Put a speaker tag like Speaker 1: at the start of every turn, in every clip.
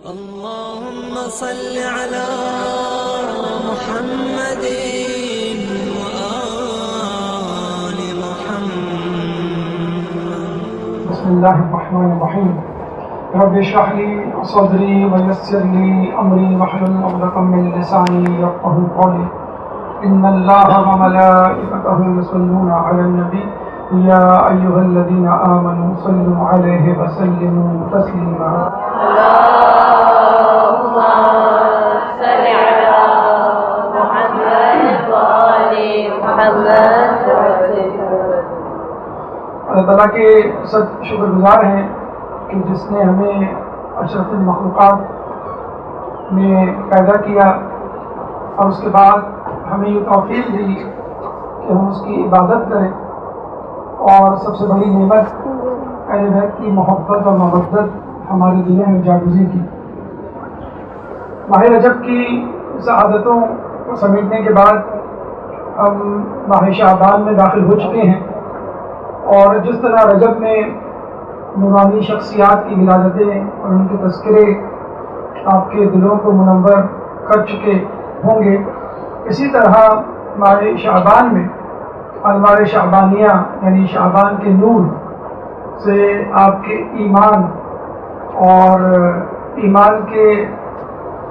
Speaker 1: اللهم صل على محمد وآل محمد.
Speaker 2: بسم الله الرحمن الرحيم. رب اشرح لي صدري ويسر لي أمري واحلل عقدة من لساني يفقهوا قولي. إن الله وملائكته يصلون على النبي يا أيها الذين آمنوا صلوا عليه وسلموا تسليما.
Speaker 3: اللهم صل على محمد وآل محمد.
Speaker 2: اللہ تعالیٰ کے سب شکر گزار ہیں کہ جس نے ہمیں اشرف المخلوقات میں پیدا کیا اور اس کے بعد ہمیں یہ توفیق دی کہ ہم اس کی عبادت کریں، اور سب سے بڑی نعمت اہل بیت کی محبت اور مودت ہمارے دلوں میں جاگزی کی۔ ماہ رجب کی سعادتوں کو سمیٹنے کے بعد ہم ماہ شعبان میں داخل ہو چکے ہیں، اور جس طرح رجب میں نورانی شخصیات کی ولادتیں اور ان کے تذکرے آپ کے دلوں کو منور کر چکے ہوں گے، اسی طرح ماہ شعبان میں انوار شعبانیہ یعنی شعبان کے نور سے آپ کے ایمان اور ایمان کے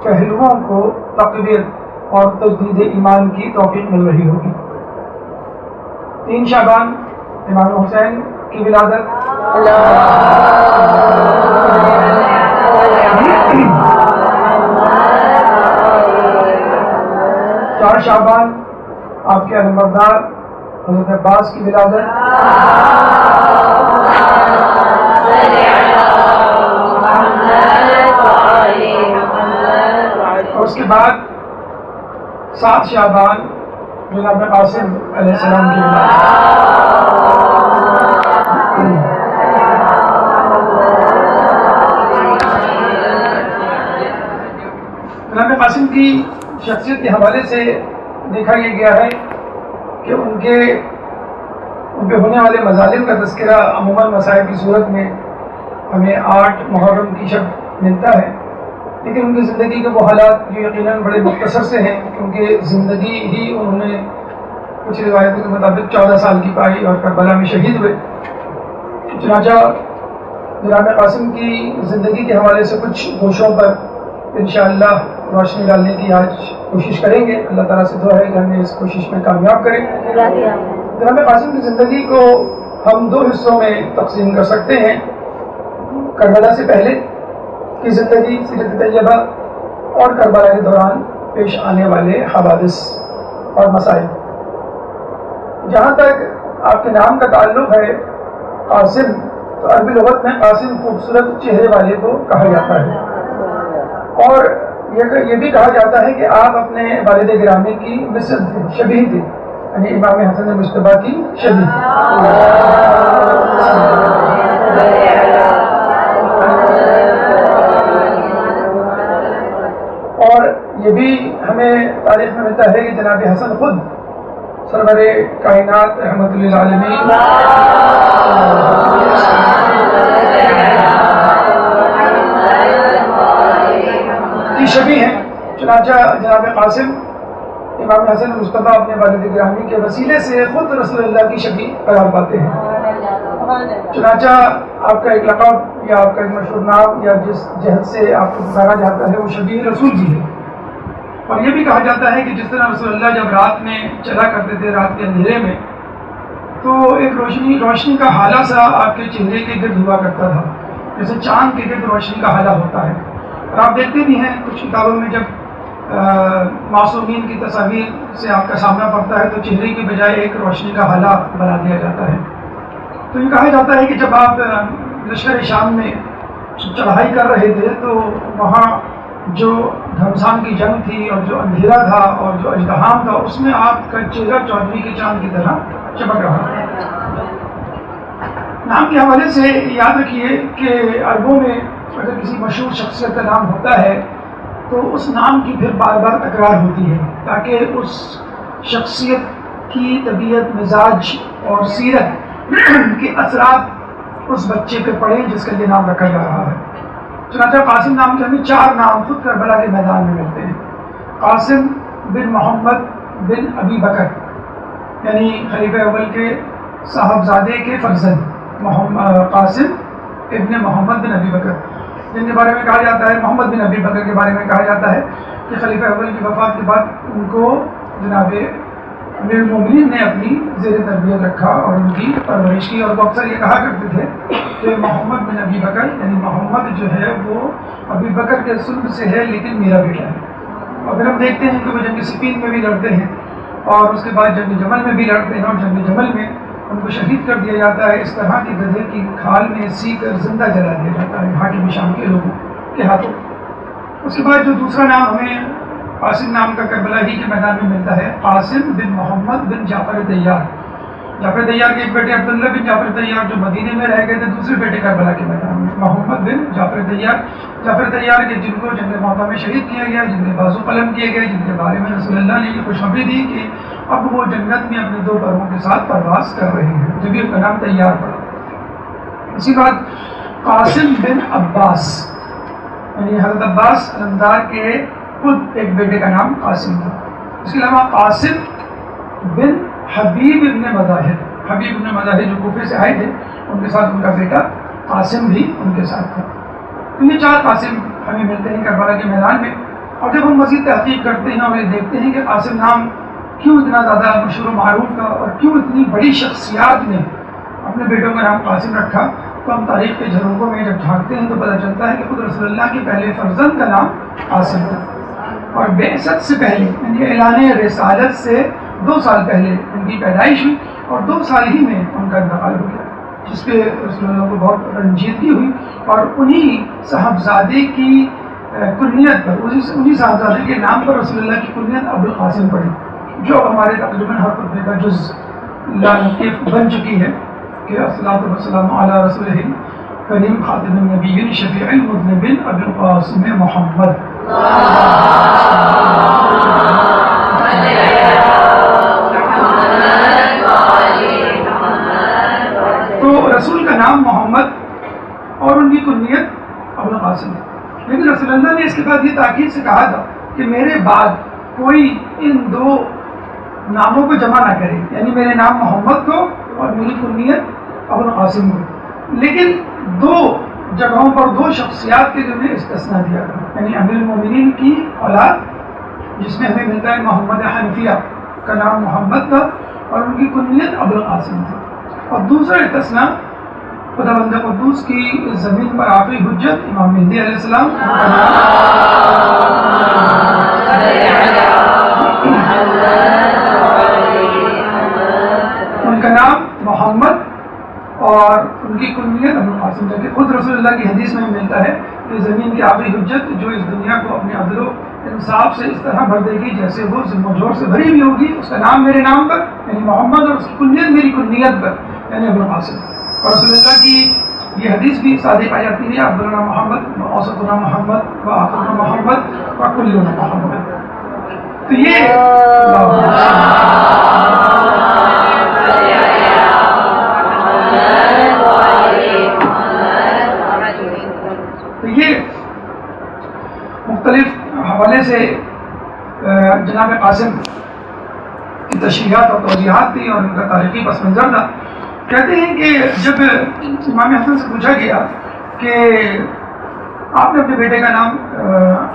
Speaker 2: پہلوؤں کو تقویت اور تجدید ایمان کی توفیق مل رہی ہوگی۔ 3 شعبان امام حسین کی ولادت، 4 شعبان آپ کے علمبردار حضرت عباس کی ولادت، اور اس کے بعد 7 شعبان جناب قاسم علیہ السلام کی ولادت۔ جناب قاسم کی شخصیت کے حوالے سے دیکھا یہ گیا ہے کہ ان کے ہونے والے مظالم کا تذکرہ عموماً مسائل کی صورت میں ہمیں 8 محرم کی شب ملتا ہے، لیکن ان کی زندگی کے وہ حالات جو یقیناً بڑے مختصر سے ہیں، کیونکہ زندگی ہی انہوں نے کچھ روایتوں کے مطابق 14 سال کی پائی اور کربلا میں شہید ہوئے۔ چنانچہ جناب قاسم کی زندگی کے حوالے سے کچھ گوشوں پر انشاءاللہ روشنی ڈالنے کی آج کوشش کریں گے۔ اللہ تعالیٰ سے دعا ہے کہ ہمیں اس کوشش میں کامیاب کریں۔ جناب قاسم کی زندگی کو ہم 2 حصوں میں تقسیم کر سکتے ہیں: کربلا سے پہلے کی زندگی سیرت طیبہ، اور کربلا کے دوران پیش آنے والے حوادث اور مسائل۔ جہاں تک آپ کے نام کا تعلق ہے قاسم، تو عربی لغت میں قاسم خوبصورت چہرے والے کو کہا جاتا ہے، اور یہ بھی کہا جاتا ہے کہ آپ اپنے والد گرامی کی مثل تھے، شبیہ تھے، یعنی امام حسن مجتبیٰ کی شبیہ۔ اور یہ بھی ہمیں تاریخ میں ملتا ہے کہ جناب حسن خود سرور کائنات رحمت للعالمین کی شبیہ ہیں۔ چنانچہ جناب قاسم امام حسن مجتبیٰ اپنے والد گرامی کے وسیلے سے خود رسول اللہ کی شبیہ قرار پاتے ہیں۔ چنانچہ آپ کا ایک لقب یا آپ کا ایک مشہور نام یا جس جہت سے آپ کو پکارا جاتا ہے وہ شبیہ رسول جی ہے۔ اور یہ بھی کہا جاتا ہے کہ جس طرح رسول اللہ جب رات میں چلا کرتے تھے، رات کے اندھیرے میں، تو ایک روشنی کا حالہ سا آپ کے چہرے کے گرد ہوا کرتا تھا، جیسے چاند کے گرد روشنی کا حالہ ہوتا ہے۔ اور آپ دیکھتے بھی ہیں کچھ کتابوں میں جب معصومین کی تصاویر سے آپ کا سامنا پڑتا ہے تو چہرے کی بجائے ایک روشنی کا حالہ بنا دیا جاتا ہے۔ تو یہ کہا جاتا ہے کہ جب آپ لشکر شام میں چڑھائی کر رہے تھے تو وہاں جو گھمسان کی جنگ تھی اور جو اندھیرا تھا اور جو اژدہام تھا، اس میں آپ کا چہرہ چودھری کے چاند کی طرح چمک رہا تھا۔ نام کے حوالے سے یاد رکھیے کہ عربوں میں اگر کسی مشہور شخصیت کا نام ہوتا ہے تو اس نام کی پھر بار بار تکرار ہوتی ہے، تاکہ اس شخصیت کی طبیعت، مزاج اور سیرت کے اثرات اس بچے پہ پڑھیں جس کا یہ نام رکھا جا رہا ہے۔ چنانچہ قاسم نام کے ہمیں 4 نام خود کربلا کے میدان میں ملتے ہیں. قاسم بن محمد بن ابی بکر، یعنی خلیفہ اول کے صاحبزادے کے فرزند قاسم ابن محمد بن ابی بکر، جن کے بارے میں کہا جاتا ہے، محمد بن ابی بکر کے بارے میں کہا جاتا ہے کہ خلیفہ اول کی وفات کے بعد ان کو جناب امیر المومنین نے اپنی زیر تربیت رکھا اور ان کی پرورش کی. اور وہ اکثر یہ کہا کرتے تھے کہ محمد بن ابی بکر، یعنی محمد جو ہے وہ ابی بکر کے سلب سے ہے لیکن میرا بیٹا ہے. اور پھر ہم دیکھتے ہیں کہ وہ جنگ صفین میں بھی لڑتے ہیں اور اس کے بعد جنگ جمل میں بھی لڑتے ہیں، اور جنگ جمل میں ان کو شہید کر دیا جاتا ہے. اس طرح کے گدھے کی کھال میں سی کر زندہ جلا دیا جاتا ہے حاکم شام کے لوگوں کے ہاتھوں. اس کے بعد جو دوسرا نام ہمیں قاسم نام کا کربلا ہی کے میدان میں ملتا ہے، قاسم بن محمد بن جعفر طیار. جعفر طیار کے ایک بیٹے عبداللہ بن جعفر طیار جو مدینے میں رہ گئے تھے، دوسرے بیٹے کربلا کے میدان میں محمد بن جعفر طیار. جعفر طیار کے جن کو جنگ موطا میں شہید کیا گیا، جن کے بازو قلم کیے گئے، جن کے بارے میں رسول اللہ نے یہ خوشخبری دی کہ اب وہ جنت میں اپنے 2 پروں کے ساتھ پرواز کر رہے ہیں، جبھی ان کا نام طیار پڑا. اسی بعد قاسم بن عباس، یعنی حضرت عباس علمدار کے خود ایک بیٹے کا نام قاسم تھا. اس کے علاوہ قاسم بن حبیب ابن مظاہر، حبیب ابن مظاہر جو کوفے سے آئے تھے، ان کے ساتھ ان کا بیٹا قاسم بھی ان کے ساتھ تھا. تو یہ 4 قاسم ہمیں ملتے ہیں کربلا کے میدان میں. اور جب ہم مزید تحقیق کرتے ہیں اور یہ دیکھتے ہیں کہ قاسم نام کیوں اتنا زیادہ مشہور و معروف تھا اور کیوں اتنی بڑی شخصیات نے اپنے بیٹوں کا نام قاسم رکھا، تو ہم تاریخ کے جھروکوں میں جب جھانکتے ہیں تو پتہ چلتا ہے کہ خود رسول اللہ کے پہلے فرزند کا نام قاسم تھا. اور بعثت سے پہلے، یعنی اعلان رسالت سے 2 سال پہلے ان کی پیدائش ہوئی اور 2 سال ہی میں ان کا انتقال ہو گیا، جس پہ رسول اللہ کو بہت رنجیدگی ہوئی. اور انہی صاحبزادے کی کنیت پر، انہی صاحبزادے کے نام پر رسول اللہ کی کنیت ابوالقاسم پڑی، جو ہمارے تقریباً ہر خطبے کا جز لطیف بن چکی ہے کہ الصلاۃ والسلام علی رسول کریم خاتم النبیین شفیع المذنبین ابوالقاسم محمد. تو رسول کا نام محمد اور ان کی کنیت ابوالقاسم ہے. لیکن رسول اللہ نے اس کے بعد یہ تاکید سے کہا تھا کہ میرے بعد کوئی ان 2 ناموں کو جمع نہ کرے، یعنی میرے نام محمد کو اور میری کنیت ابوالقاسم کو. لیکن 2 جگہوں پر 2 شخصیات کے جو نے استثناء دیا تھا، یعنی امیر المومنین کی اولاد جس میں ہمیں ملتا ہے محمد حنفیہ کا نام محمد تھا اور ان کی کنیت ابوالقاسم تھی. اور دوسرا استثناء خداوند قدوس کی زمین پر آخری حجت امام مہدی علیہ السلام، ان کا نام محمد اور ان کی کنیت ابوالقاسم. جبکہ خود رسول اللہ کی حدیث میں ملتا ہے کہ زمین کی آخری حجت جو اس دنیا کو اپنے عدل و انصاف سے اس طرح بھر دے گی جیسے وہ ظلم و جور سے بھری ہوئی ہوگی، اس کا نام میرے نام پر یعنی محمد اور اس کی کنیت میری کنیت پر یعنی ابوالقاسم. اور رسول اللہ کی یہ حدیث بھی صادق آ جاتی ہے، عبداللہ محمد و اوسطنا محمد و آخرنا محمد و کلنا محمد. تو یہ مختلف حوالے سے جناب قاسم کی تشریحات اور توضیحات تھی اور ان کا تاریخی پس منظر تھا. کہتے ہیں کہ جب امام حسن سے پوچھا گیا کہ آپ نے اپنے بیٹے کا نام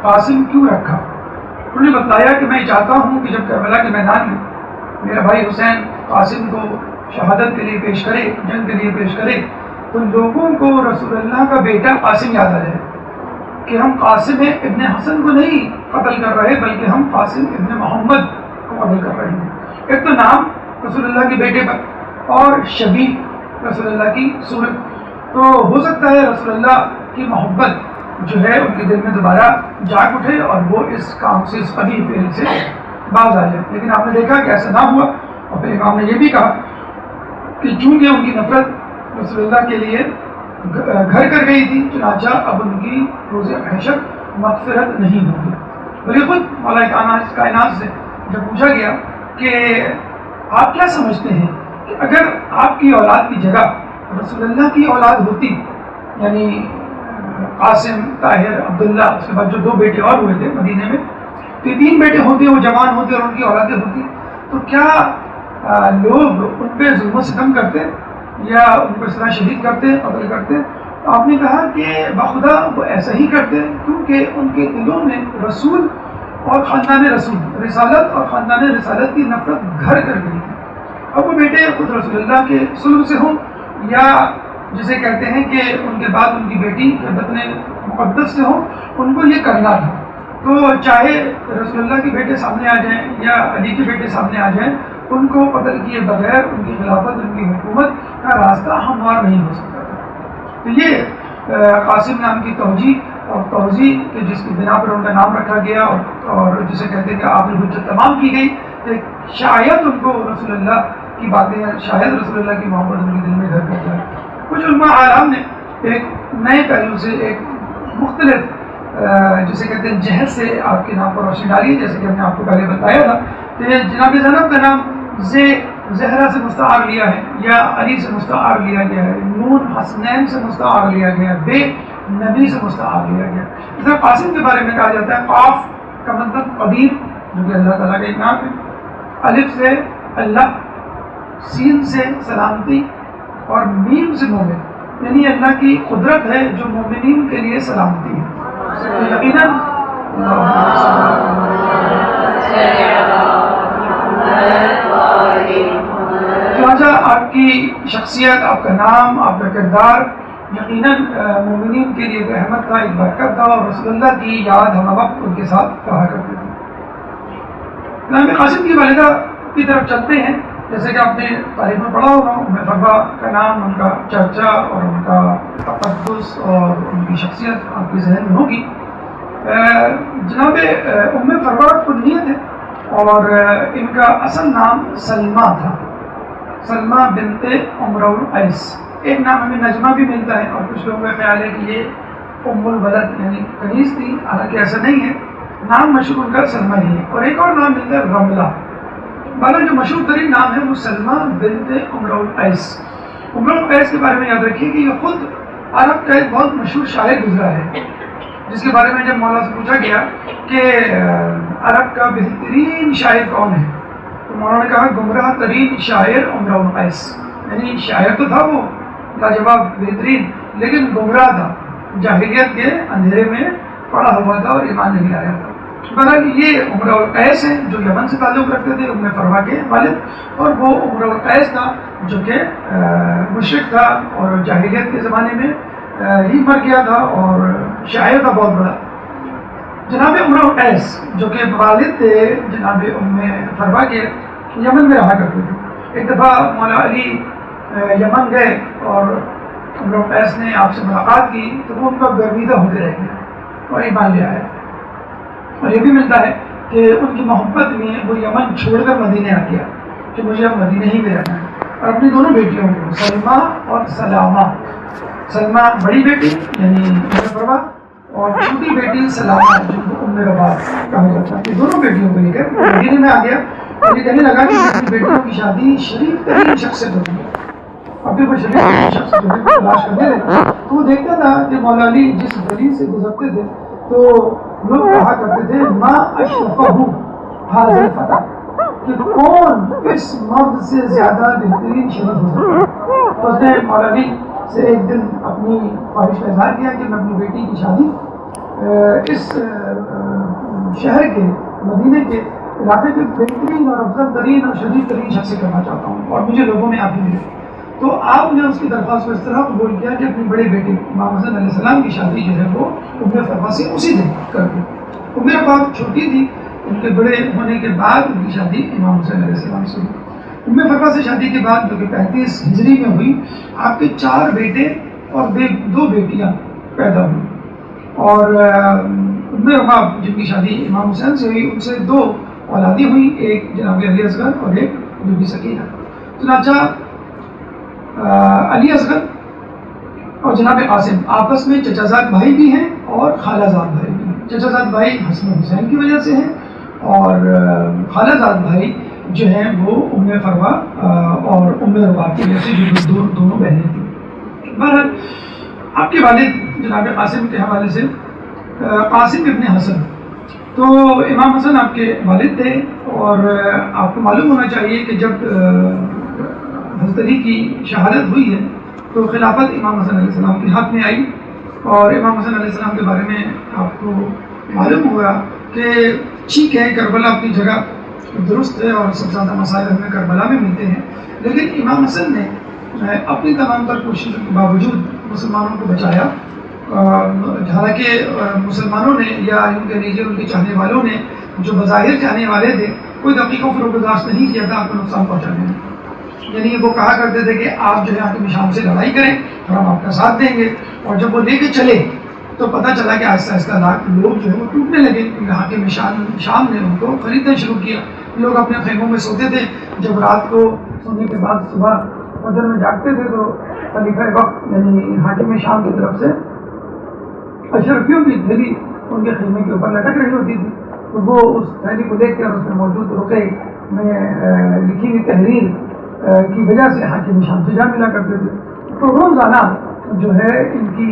Speaker 2: قاسم کیوں رکھا، انہوں نے بتلایا کہ میں چاہتا ہوں کہ جب کربلا کے میدان میں میرا بھائی حسین قاسم کو شہادت کے لیے پیش کرے، جنگ کے لیے پیش کرے، تو لوگوں کو رسول اللہ کا بیٹا قاسم یاد آ جائے کہ ہم قاسم ابن حسن کو نہیں قتل کر رہے بلکہ ہم قاسم ابن محمد کو قتل کر رہے ہیں. ایک تو نام رسول اللہ کے بیٹے پر اور شبیہ رسول اللہ کی صورت، تو ہو سکتا ہے رسول اللہ کی محبت جو ہے ان کے دل میں دوبارہ جاگ اٹھے اور وہ اس کام سے، اس قبیح فعل سے باز آ جائے. لیکن آپ نے دیکھا کہ ایسا نہ ہوا. اور پھر امام نے یہ بھی کہا کہ چونکہ ان کی نفرت رسول اللہ کے لیے گھر کر گئی تھی، چنانچہ اب ان کی روز حشر مغفرت نہیں ہوگی. بلکہ خود مولا کائنات سے جب پوچھا گیا کہ آپ کیا سمجھتے ہیں کہ اگر آپ کی اولاد کی جگہ رسول اللہ کی اولاد ہوتی، یعنی قاسم، طاہر، عبداللہ، اس کے بعد جو 2 بیٹے اور ہوئے تھے مدینے میں، تو یہ 3 بیٹے ہوتے، وہ جوان ہوتے اور ان کی اولادیں ہوتی، تو کیا لوگ ان پہ ظلم و ستم کرتے یا ان کو اس طرح شہید کرتے، قتل کرتے؟ آپ نے کہا کہ بخدا وہ ایسا ہی کرتے کیونکہ ان کے دلوں میں رسول اور خاندان رسول، رسالت اور خاندان رسالت کی نفرت گھر کر گئی تھی۔ اب وہ بیٹے خود رسول اللہ کے صلب سے ہوں یا جسے کہتے ہیں کہ ان کے بعد ان کی بیٹی بطن مقدس سے ہوں، ان کو یہ کرنا تھا۔ تو چاہے رسول اللہ کے بیٹے سامنے آ جائیں یا علی کے بیٹے سامنے آ جائیں، ان کو قتل کیے بغیر ان کی خلافت، ان کی حکومت کا راستہ ہموار نہیں ہو سکتا تھا۔ تو یہ قاسم نام کی توجیہ کہ جس کی بنا پر ان کا نام رکھا گیا اور جسے کہتے ہیں کہ آپ الحجت تمام کی گئی، کہ شاید ان کو رسول اللہ کی باتیں، شاید رسول اللہ کی محبت ان کے دل میں گھر کر جائے۔ کچھ علماء اعلام نے ایک نئے پہلو سے، ایک مختلف جسے کہتے ہیں جہد سے آپ کے نام پر روشنی ڈالی ہے، جیسے کہ ہم نے آپ کو پہلے بتایا تھا کہ جناب زینب کا نام زہرا سے مستعار لیا ہے یا علی سے مستعار لیا گیا ہے، نون حسنین سے مستعار لیا گیا ہے، بے نبی سے مستعار لیا گیا۔ اس طرح قاسم کے بارے میں کہا جاتا ہے قاف کا مطلب قدیر، جو کہ اللہ تعالیٰ کا ایک نام ہے، الف سے اللہ، سین سے سلامتی اور میم سے مومن، یعنی اللہ کی قدرت ہے جو مومنین کے لیے سلامتی ہے۔ یقیناً چنانچہ آپ کی شخصیت، آپ کا نام، آپ کا کردار یقیناً مومنین کے لیے ایک رحمت تھا، ایک برکت تھا، اور رسول اللہ کی یاد ہم وقت ان کے ساتھ کہا کرتے تھے۔ نام قاسم کی والدہ کی طرف چلتے ہیں، جیسے کہ آپ نے تاریخ میں پڑھا ہوگا، ام فروا کا نام، ان کا چرچا اور ان کا تقدس اور ان کی شخصیت آپ کے ذہن میں ہوگی۔ جناب ام فروا کنیت ہے اور ان کا اصل نام سلمہ تھا، سلمہ بنت عمرو القیس۔ ایک نام ہمیں نجمہ بھی ملتا ہے اور کچھ لوگوں کا خیال ہے کہ یہ ام الولد یعنی کنیز تھی، حالانکہ ایسا نہیں ہے، نام مشہور ان کا سلمہ ہی ہے۔ اور ایک اور نام ملتا ہے رملہ، بالا جو مشہور ترین نام ہے وہ سلمہ بنت عمرو القیس۔ عمرو القیس کے بارے میں یاد رکھیے کہ یہ خود عرب کا ایک بہت مشہور شاعر گزرا ہے، جس کے بارے میں جب مولا سے پوچھا گیا کہ عرب کا بہترین شاعر کون ہے، تو مولانا نے کہا گمراہ ترین شاعر عمرو القیس، یعنی شاعر تو تھا وہ لاجواب بہترین، لیکن گمراہ تھا، جاہلیت کے اندھیرے میں پڑا ہوا تھا اور ایمان نہیں لایا تھا۔ بہرحال یہ عمرو القیس ہیں جو یمن سے تعلق رکھتے تھے، ام فروا کے والد، اور وہ عمرو القیس تھا جو کہ مشرک تھا اور جاہلیت کے زمانے میں ہی مر گیا تھا اور شاعر تھا بہت بڑا۔ جناب عمرو القیس جو کہ والد تھے جناب ام فروا کے، یمن میں رہا کرتے تھے۔ ایک دفعہ مولا علی یمن گئے اور عمرو القیس نے آپ سے ملاقات کی تو وہ ان کا گرویدہ ہو کے رہ گیا اور ایمان لے آیا۔ اور یہ بھی ملتا ہے کہ ان کی محبت میں وہ یمن چھوڑ کر مدینے آ گیا کہ مجھے اب مدینے ہی میں رہنا ہے، اور اپنی دونوں بیٹیوں کو سلمہ اور سلامہ، سلمہ بڑی بیٹی یعنی ام فروا اور چھوٹی بیٹی سلامہ جن کو ام رباط کہا جاتا ہے، دونوں بیٹیوں کو لے کر مدینے میں آ گیا اور یہ کہنے لگا کہ اپنی بیٹیوں کی شادی شریف ترین شخص سے ہوگی۔ اب بھی کوئی شریف ترین شخص جو ہے تلاش کرتے تھے تو وہ دیکھتا تھا کہ مولا علی جس گلی سے گزرتے تھے تو لوگ کہا کرتے تھے ما اشرفہ حاضر الفتح، کہ کون اس مرد سے زیادہ بہترین شریف ہو سکتا ہے۔ تو اس نے مولا علی سے ایک دن اپنی خواہش کا اظہار کیا کہ میں اپنی بیٹی کی شادی اس شہر کے مدینے کے علاقے کے بہترین اور افضل ترین اور شریف ترین شخص سے کرنا چاہتا ہوں اور مجھے لوگوں میں آپ ہی ملے۔ تو آپ نے اس کی درخواست کو اس طرح قبول کیا کہ اپنی بڑے بیٹے امام حسن علیہ السلام کی شادی جو ہے وہ ام فروا سے اسی دن کر دی۔ ام فروا چھوٹی تھی، ان کے بڑے ہونے کے بعد ان کی شادی امام حسین علیہ السلام سے ہوئی۔ ام فروا سے شادی کے بعد جو کہ 35 ہجری میں ہوئی، آپ کے 4 بیٹے اور 2 بیٹیاں پیدا ہوئی، اور ام فروا جن کی شادی امام حسین سے ہوئی ان سے 2 اولادیں ہوئی، ایک جناب علی اصغر اور ایک بی بی سکینہ۔ چنانچہ علی اصغر اور جناب قاسم آپس میں چچا زاد بھائی بھی ہیں اور خالہ زاد بھائی بھی ہیں۔ چچا زاد بھائی حسن حسین کی وجہ سے ہیں اور خالہ زاد بھائی جو ہیں وہ ام فروا اور ام رباط کی وجہ سے جو دونوں بہنیں تھیں۔ بہرحال آپ کے والد جناب قاسم کے حوالے سے، قاسم ابن حسن، تو امام حسن آپ کے والد تھے، اور آپ کو معلوم ہونا چاہیے کہ جب حضرت علی کی شہادت ہوئی ہے تو خلافت امام حسن علیہ السلام کے ہاتھ میں آئی، اور امام حسن علیہ السلام کے بارے میں آپ کو معلوم ہوا کہ ٹھیک ہے کربلا اپنی جگہ درست ہے اور سب سے زیادہ مسائل ہمیں کربلا میں ملتے ہیں، لیکن امام حسن نے اپنی تمام تر کوششوں کے باوجود مسلمانوں کو بچایا، حالانکہ مسلمانوں نے یا ان کے لیجیے ان کے چاہنے والوں نے جو بظاہر چاہنے والے تھے کوئی دقیقوں کو برداشت نہیں کیا تھا آپ کو نقصان پہنچانے میں، یعنی وہ کہا کرتے تھے کہ آپ جو ہے حاکم شام سے لڑائی کریں اور ہم آپ کا ساتھ دیں گے، اور جب وہ لے کے چلے تو پتہ چلا کہ آہستہ آہستہ لوگ جو ہے وہ ٹوٹنے لگے، کیونکہ حاکم شام نے ان کو خریدنا شروع کیا، لوگ اپنے خیموں میں سوتے تھے، جب رات کو سونے کے بعد صبح فجر میں جاگتے تھے تو خلیفہ وقت یعنی حاکم شام کی طرف سے اشرفیوں کی تھیلی ان کے خیمے کے اوپر لٹک رہی ہوتی تھی، تو وہ اس تھیلی کو دیکھ کر اس میں موجود رقعے میں لکھی ہوئی تحریر کی وجہ سے حاکم شام سے جا ملا کرتے تھے، تو روزانہ جو ہے ان کی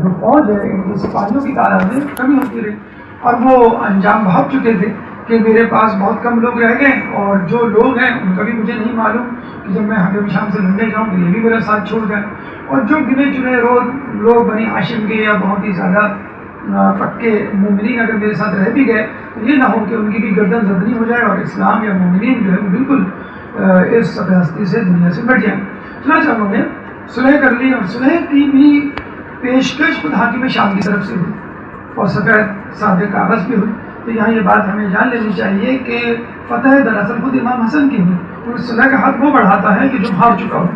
Speaker 2: جو فوج ہے ان کی سپاہیوں کی تعداد میں کمی ہوتی رہی، اور وہ انجام بھاگ چکے تھے کہ میرے پاس بہت کم لوگ رہ گئے، اور جو لوگ ہیں ان کا بھی مجھے نہیں معلوم کہ جب میں حاکم شام سے لڑنے جاؤں تو یہ بھی میرا ساتھ چھوڑ گئے، اور جو گنے چنے لوگ بنی ہاشم کے یا بہت ہی زیادہ پکے مومنین اگر میرے ساتھ رہ بھی گئے تو یہ نہ ہو کہ ان کی بھی گردن زدنی ہو جائے اور اسلام یا مومنین جو ہے وہ بالکل اس سطح ہستی سے دنیا سے بٹ جائیں۔ چنانچہ انہوں نے صلح کر لی، اور صلح کی بھی پیشکش خود حاکم شام کی طرف سے ہوئی اور سفید سادے کاغذ بھی ہوئی، تو یہاں یہ بات ہمیں جان لینی چاہیے کہ فتح دراصل خود امام حسن کی ہوئی، اور صلح کا ہاتھ وہ بڑھاتا ہے کہ جو ہار چکا ہو،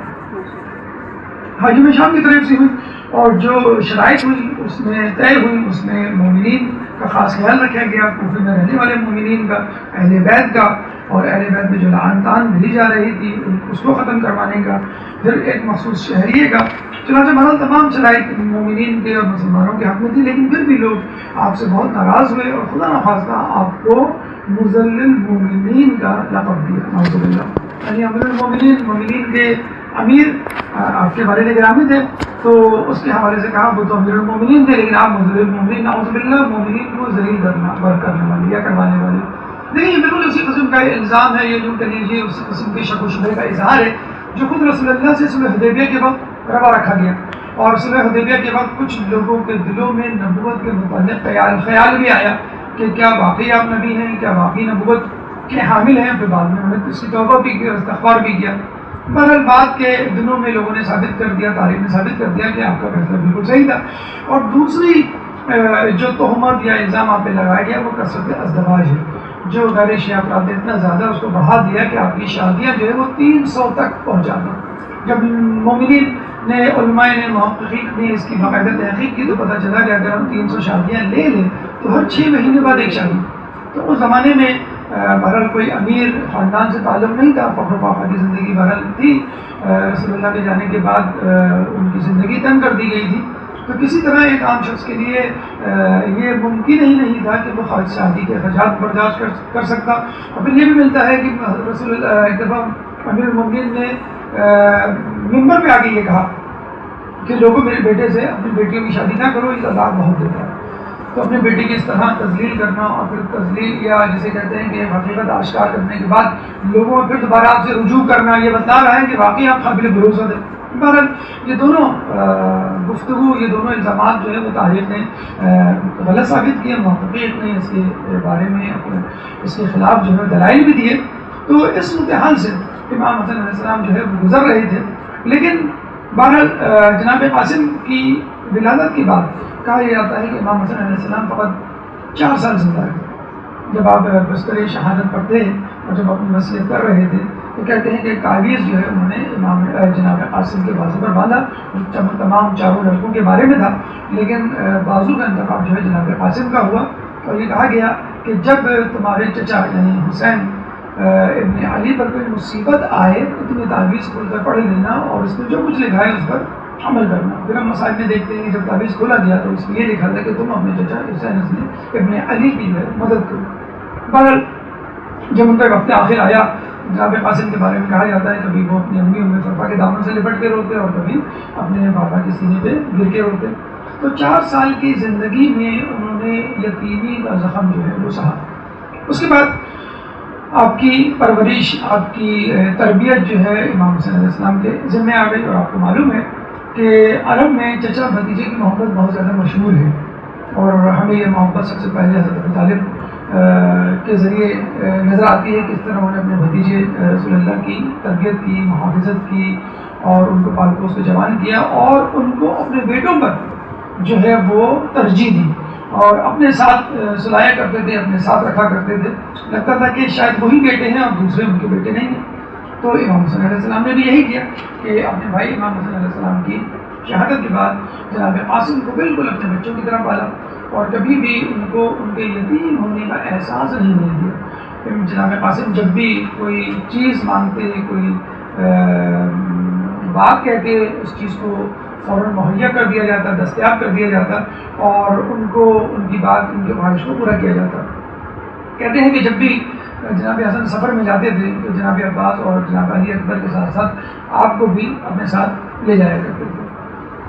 Speaker 2: حاکم شام کی طرف سے ہوئی، اور جو شرائط ہوئی اس میں طے ہوئی، اس میں مومنین کا خاص خیال رکھا گیا، کوفے میں رہنے والے مومنین کا، اہل بیت کا، اور اہل بیت میں جو لعن طعن بھیجی جا رہی تھی اس کو ختم کروانے کا، پھر ایک مخصوص شہریے کا، چنانچہ بہرحال تمام شرائط مومنین کے اور مسلمانوں کے حق میں تھی، لیکن پھر بھی لوگ آپ سے بہت ناراض ہوئے اور خدا نخواستہ آپ کو مذل المومنین کا لقب دیا، نعوذ باللہ، یعنی امیر المومنین، مومنین کے امیر آپ کے والد گرامی تھے، تو اس کے حوالے سے کہا وہ تو امیر المومنین تھے لیکن آپ مذل المومنین، نعوذ باللہ، مومنین کو ذلیل کرنے والے یا کروانے والے، نہیں یہ بالکل اسی قسم کا الزام ہے، یہ جو کہ لیجیے اسی قسم کے شک و شبہ کا اظہار ہے جو خود رسول اللہ سے صلح حدیبیہ کے وقت روا رکھا گیا، اور صلح حدیبیہ کے وقت کچھ لوگوں کے دلوں میں نبوت کے متعلق خیال بھی آیا کہ کیا واقعی آپ نبی ہیں، کیا واقعی نبوت کے حامل ہیں، پھر بعد میں انہوں نے اس کی توبہ بھی کی اور استغفار بھی کیا، بہرحال بات کے دنوں میں لوگوں نے ثابت کر دیا، تاریخ نے ثابت کر دیا کہ آپ کا فیصلہ بالکل صحیح تھا، اور دوسری جو تہمت یا الزام آپ پہ لگایا گیا وہ کثرت ازدواج ہے، جو غیر شیعہ افراد نے اتنا زیادہ اس کو بڑھا دیا کہ آپ کی شادیاں جو ہے وہ 300 تک پہنچا دیں۔ جب مومنین نے، علماء نے، محققین نے اس کی باقاعدہ تحقیق کی تو پتہ چلا کہ اگر ہم 300 شادیاں لے لیں تو ہر 6 مہینے بعد ایک شادی، تو اس زمانے میں بہرحال کوئی امیر خاندان سے تعلق نہیں تھا، فخر و فاخر کی زندگی بہرحال تھی، رسول اللہ کے جانے کے بعد ان کی زندگی تنگ کر دی گئی تھی، تو کسی طرح ایک عام شخص کے لیے یہ ممکن ہی نہیں تھا کہ وہ خارج شادی کے اخراجات برداشت کر سکتا، اور پھر یہ بھی ملتا ہے کہ رسول اللہ ایک دفعہ امیر المومنین نے ممبر پہ آ کے یہ کہا کہ لوگوں میرے بیٹے سے اپنی بیٹیوں کی شادی نہ کرو، یہ عذاب بہت دیتا ہے، تو اپنے بیٹے کی اس طرح تذلیل کرنا اور پھر تذلیل یا جسے کہتے ہیں کہ حقیقت آشکار کرنے کے بعد لوگوں میں پھر دوبارہ آپ سے رجوع کرنا، یہ بتا رہا ہے کہ واقعی آپ قابل بھروسہ تھے۔ بہرحال یہ دونوں گفتگو، یہ دونوں الزامات جو ہے وہ تاریخ نے غلط ثابت کیے، محققین نے اس کے بارے میں اس کے خلاف جو ہے دلائل بھی دیے، تو اس صورتحال سے امام حسن علیہ السلام جو ہے وہ گزر رہے تھے، لیکن بہرحال جناب قاسم کی ولادت کے بعد کہا یہ جاتا ہے کہ امام حسن علیہ السلام فقط 4 سال زندہ رہے۔ جب آپ بستر شہادت پڑھتے ہیں اور جب اپنی وصیت کر رہے تھے تو کہتے ہیں کہ تعویذ جو ہے انہوں نے امام جناب قاسم کے بازو پر باندھا، تمام چاروں لڑکوں کے بارے میں تھا، لیکن بازو کا انتخاب جو ہے جناب قاسم کا ہوا، اور یہ کہا گیا کہ جب تمہارے چچا یعنی حسین ابن علی پر کوئی مصیبت آئے تو تمہیں تعویذ کھول کر پڑھ لینا اور اس میں جو کچھ لکھا ہے اس پر عمل کرنا۔ پھر ہم مسائل میں دیکھتے ہیں کہ جب تعویذ کھولا گیا تو اس میں یہ لکھا تھا کہ تم اپنے چچا حسین ابن علی کی مدد کرو۔ بہرحال جب ان کا وقت آخر آیا جناب قاسم کے بارے میں کہا جاتا ہے کبھی وہ اپنی امی ام فرفا کے دامن سے لپٹ کے روتے اور کبھی اپنے پاپا کے سینے پہ گر کے روتے. تو 4 سال کی زندگی میں انہوں نے یتیمی کا زخم جو ہے وہ سہا. اس کے بعد آپ کی پرورش، آپ کی تربیت جو ہے امام حسین علیہ السلام کے ذمہ آ گئی. اور آپ کو معلوم ہے کہ عرب میں چچا بھتیجے کی محبت بہت زیادہ مشہور ہے، اور ہمیں یہ محبت سب سے پہلے حضرت ابو طالب کے ذریعے نظر آتی ہے کس طرح انہوں نے اپنے بھتیجے رسول اللہ کی تربیت کی، محافظت کی، اور ان کو پال پوس کے جوان کیا، اور ان کو اپنے بیٹوں پر جو ہے وہ ترجیح دی، اور اپنے ساتھ سلایا کرتے تھے، اپنے ساتھ رکھا کرتے تھے. لگتا تھا کہ شاید وہی بیٹے ہیں اور دوسرے ان کے بیٹے نہیں ہیں. تو امام حسین علیہ السلام نے بھی یہی کیا کہ اپنے بھائی امام حسین علیہ السلام کی شہادت کے بعد جناب قاسم کو بالکل اپنے بچوں کی طرح پالا، اور کبھی بھی ان کو ان کے یتیم ہونے کا احساس نہیں ہونے دیا. جناب قاسم جب بھی کوئی چیز مانگتے، کوئی بات کہتے، اس چیز کو فوراً مہیا کر دیا جاتا، دستیاب کر دیا جاتا، اور ان کو ان کی بات، ان کی خواہش کو پورا کیا جاتا. کہتے ہیں کہ جب بھی جناب حسن سفر میں جاتے تھے تو جناب عباس اور جناب علی اکبر کے ساتھ ساتھ آپ کو بھی اپنے ساتھ لے جایا کرتے تھے.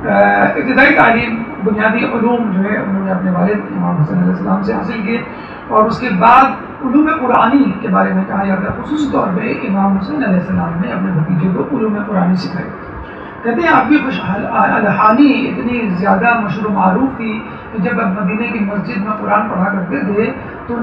Speaker 2: ابتدائی تعلیم، بنیادی علوم جو ہے انہوں نے اپنے والد امام حسین علیہ السلام سے حاصل کیے، اور اس کے بعد علوم قرآنی کے بارے میں کہا جاتا ہے خصوصی طور پہ امام حسین علیہ السلام نے اپنے بھتیجے کو علوم قرآنی سکھائے. کہتے ہیں آپ کی خوش الحانی اتنی زیادہ مشہور و معروف تھی کہ جب اب مدینے کی مسجد میں قرآن پڑھا کرتے تھے تو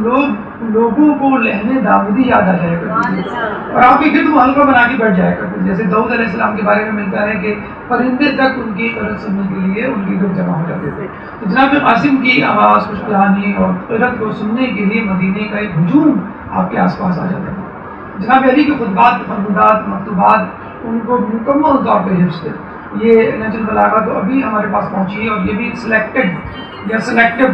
Speaker 2: لوگوں کو لہنے داودی یاد آ جایا کرتی تھی، اور آپ کے گرد وہ حلقہ بنا کے بیٹھ جایا کرتے تھے. جیسے داؤد علیہ السلام کے بارے میں ملتا ہے کہ پرندے تک ان کی قرت سننے کے لیے ان کے گرد جمع ہو جاتے تھے. تو جناب قاسم کی آواز، خوش الحانی اور قرت کو سننے کے لیے مدینے کا ایک ہجوم آپ کے آس پاس آ جاتا تھا. جناب علی کے خطبات، فرمودات، مکتوبات ان کو مکمل طور پہ حفظ تھے. یہ نہج البلاغہ تو ابھی ہمارے پاس پہنچی ہے، اور یہ بھی سلیکٹڈ یا سلیکٹو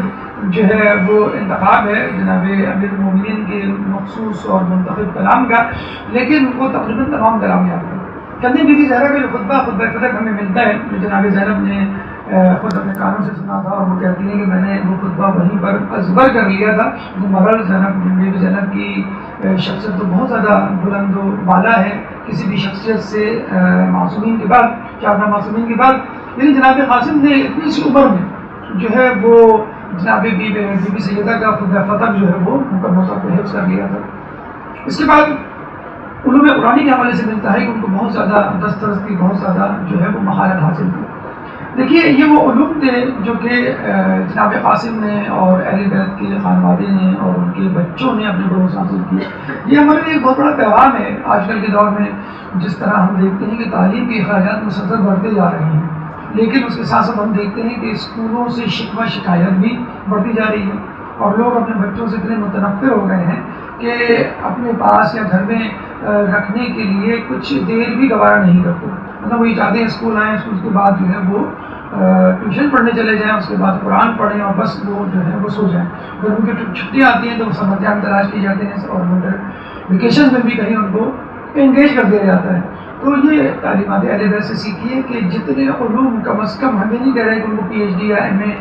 Speaker 2: جو ہے وہ انتخاب ہے جناب امیر المومنین کے مخصوص اور منتخب کلام کا، لیکن وہ تقریباً تمام کلام یاد ہے. کہتے ہیں بی بی زہرا کا جو خطبہ فتح ہمیں ملتا ہے، جو جناب زینب نے خود اپنے کانوں سے سنا تھا، اور وہ کہتی ہیں کہ میں نے وہ خطبہ وہیں پر ازبر کر لیا تھا. مرل زینب کی شخصیت تو بہت زیادہ بلند و بالا ہے کسی بھی شخصیت سے، معصومین کے بعد، 4 معصومین کے بعد. لیکن جناب قاسم نے اتنی سی عمر میں جو ہے وہ جناب بی بی سیدہ کا خطبہ فتح جو ہے وہ مکمل طور پہ حفظ کر لیا تھا. اس کے بعد علوم قرآنی کے حوالے سے ملتا ہے کہ ان کو بہت زیادہ دسترس کی، بہت زیادہ جو ہے وہ مہارت حاصل تھی. دیکھیے یہ وہ علوم تھے جو کہ جناب قاسم نے اور اہل بیت کے خانوادے نے اور ان کے بچوں نے اپنے بڑوں سے حاصل کیے. یہ ہمارے لیے ایک بہت بڑا پیغام ہے آج کل کے دور میں، جس طرح ہم دیکھتے ہیں کہ تعلیم کے اخراجات مسلسل بڑھتے جا رہے ہیں، لیکن اس کے ساتھ ساتھ ہم دیکھتے ہیں کہ اسکولوں سے شکوہ شکایت بھی بڑھتی جا رہی ہے، اور لوگ اپنے بچوں سے اتنے متنفر ہو گئے ہیں کہ اپنے پاس یا گھر میں رکھنے کے لیے کچھ دیر بھی گوارا نہیں کرتے. مطلب وہی چاہتے ہیں اسکول آئیں، اسکول کے بعد جو ہے وہ ٹیوشن پڑھنے چلے جائیں، اس کے بعد قرآن پڑھیں، اور بس وہ جو ہے وہ سو جائیں. جب ان کی چھٹیاں آتی ہیں تو سمر کیمپ تلاش کی جاتے ہیں، اور ونٹر ویکیشن میں بھی کہیں ان کو انگیج کر دیا جاتا ہے. تو یہ تعلیمات اہل بیت سے سیکھی ہے کہ جتنے علوم کم از کم، ہمیں نہیں کہہ رہے کہ ان کو پی ایچ ڈی یا ایم اے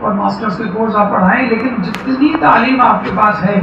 Speaker 2: اور ماسٹرز کے کورس آپ پڑھائیں، لیکن جتنی تعلیم آپ کے پاس ہے،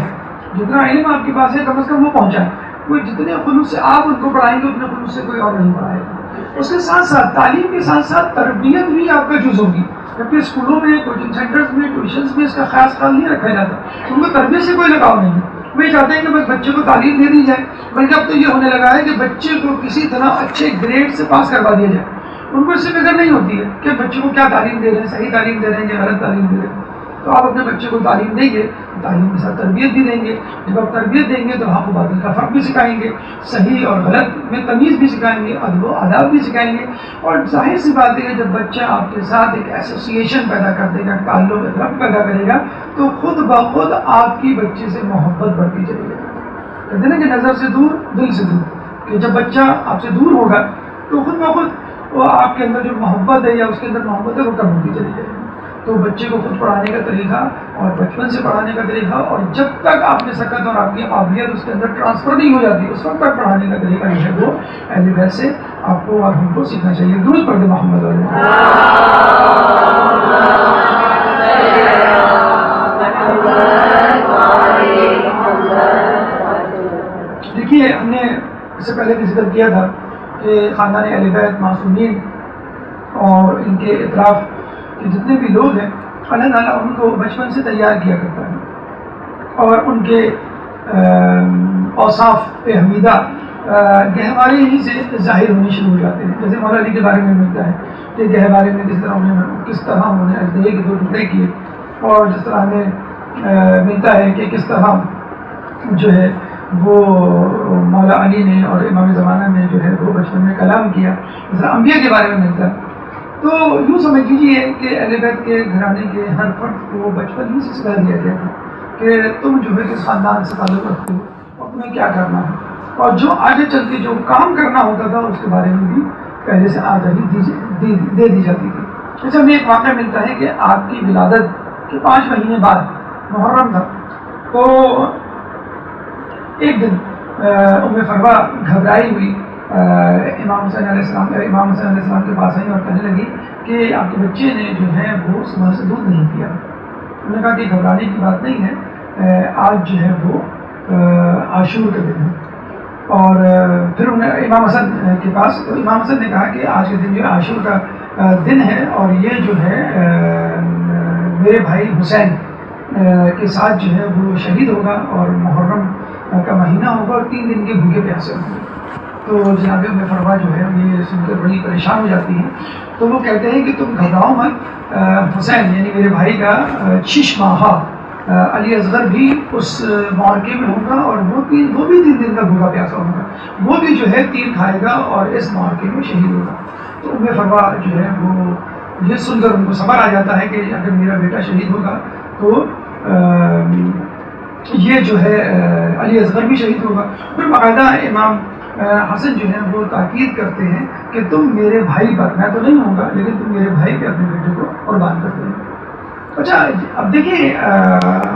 Speaker 2: جتنا علم آپ کے پاس ہے، کم از کم وہ پہنچائیں. کوئی جتنے خلوص سے آپ ان کو پڑھائیں گے اتنے خلوص سے کوئی اور نہیں پڑھائے گا. اس کے ساتھ ساتھ تعلیم کے ساتھ ساتھ تربیت بھی آپ کا جز ہوگی، جبکہ اسکولوں میں، کوچنگ سینٹرز میں، ٹیوشنز میں اس کا خاص خیال نہیں رکھا جاتا. ان کو تربیت سے کوئی لگاؤ نہیں ہے. وہ چاہتے ہیں کہ بس بچے کو تعلیم دے دی جائے، بلکہ اب تو یہ ہونے لگا ہے کہ بچے کو کسی طرح اچھے گریڈ سے پاس کروا دیا جائے. ان کو اس سے فکر نہیں ہوتی ہے کہ بچے کو کیا تعلیم دے رہے ہیں، صحیح تعلیم دے رہے ہیں یا غلط تعلیم دے رہے ہیں. تو آپ اپنے بچے کو تعلیم دیں گے، تعلیم کے ساتھ تربیت بھی دیں گے. جب آپ تربیت دیں گے تو آپ کو باطل کا فرق بھی سکھائیں گے، صحیح اور غلط میں تمیز بھی سکھائیں گے، ادب و آداب بھی سکھائیں گے. اور ظاہر سی بات ہے کہ جب بچہ آپ کے ساتھ ایک ایسوسیشن پیدا کر دے گا، تعلق ربط پیدا کرے گا، تو خود بخود آپ کی بچے سے محبت بڑھتی چلے گی. کہتے ہیں کہ نظر سے دور دل سے دور، کہ جب بچہ آپ سے دور ہوگا تو خود بخود وہ آپ کے اندر جو محبت ہے یا اس کے اندر محبت ہے وہ کم ہوتی چلی جائے گی. تو بچے کو خود پڑھانے کا طریقہ اور بچپن سے پڑھانے کا طریقہ، اور جب تک آپ نے سکت اور آپ کی قابلیت اس کے اندر ٹرانسفر نہیں ہو جاتی اس وقت تک پڑھانے کا طریقہ جو ہے وہ اہل بیت سے آپ کو اور ہم کو سیکھنا چاہیے. درود پڑھ دیں محمد علیہ. دیکھیے ہم نے سے پہلے بھی ذکر کیا تھا کہ خاندان اہل بیت معصومین اور ان کے اطراف کے جتنے بھی لوگ ہیں اللہ تعالیٰ ان کو بچپن سے تیار کیا کرتا ہے اور ان کے اوصاف حمیدہ گہوارے ہی سے ظاہر ہونے شروع ہو جاتے ہیں. جیسے مولا علی کے بارے میں ملتا ہے کہ گہوارے میں کس طرح انہوں نے اجدہے کے 2 ٹکڑے کیے، اور جس طرح ہمیں ملتا ہے کہ کس طرح جو ہے وہ مولا علی نے اور امام زمانہ نے جو ہے وہ بچپن میں کلام کیا. جس طرح انبیاء کے بارے میں ملتا ہے. تو یوں سمجھ لیجیے کہ اہل بیت کے گھرانے کے ہر فرد کو بچپن ہی سے سکھا دیا گیا تھا کہ تم جو ہے کس خاندان سے تعلق رکھتے ہو اور تمہیں کیا کرنا ہے، اور جو آگے چل کے جو کام کرنا ہوتا تھا اس کے بارے میں بھی پہلے سے آگاہی دے دی جاتی تھی. جیسے ہمیں ایک واقعہ ملتا ہے کہ آپ کی ولادت کے 5 مہینے بعد محرم تھا، تو ایک دن ام فروا گھبرائی ہوئی امام حسین علیہ السلام کے پاس آئی اور کہنے لگی کہ آپ کے بچے نے جو ہے وہ صبح سے دودھ نہیں پیا. انہوں نے کہا کہ گھبرانے کی بات نہیں ہے، آج جو ہے وہ عاشور کا دن ہے. اور پھر انہیں امام حسن کے پاس، تو امام حسن نے کہا کہ آج کے دن جو عاشور کا دن ہے اور یہ جو ہے میرے بھائی حسین کے ساتھ جو ہے وہ شہید ہوگا اور محرم کا مہینہ ہوگا اور 3 دن کے بھوکے پیاسے ہوں گے. تو جناب ام فروا جو ہے یہ سن کر بڑی پریشان ہو جاتی ہیں. تو وہ کہتے ہیں کہ تم گھبراؤ مت، حسین یعنی میرے بھائی کا 6 ماہا علی اصغر بھی اس معرکے میں ہوگا اور وہ بھی 3 دن کا بھوکا پیاسا ہوگا، وہ بھی جو ہے تیر کھائے گا اور اس معرکے میں شہید ہوگا. تو ام فروا جو ہے وہ یہ سن کر ان کو صبر آ جاتا ہے کہ اگر میرا بیٹا شہید ہوگا تو یہ جو ہے علی اصغر بھی شہید ہوگا. پھر باقاعدہ امام حسن جو ہے وہ تاکید کرتے ہیں کہ تم میرے بھائی پر، میں تو نہیں ہوں گا لیکن تم میرے بھائی پہ اپنے بیٹے کو قربان کر دیں. اچھا اب دیکھیں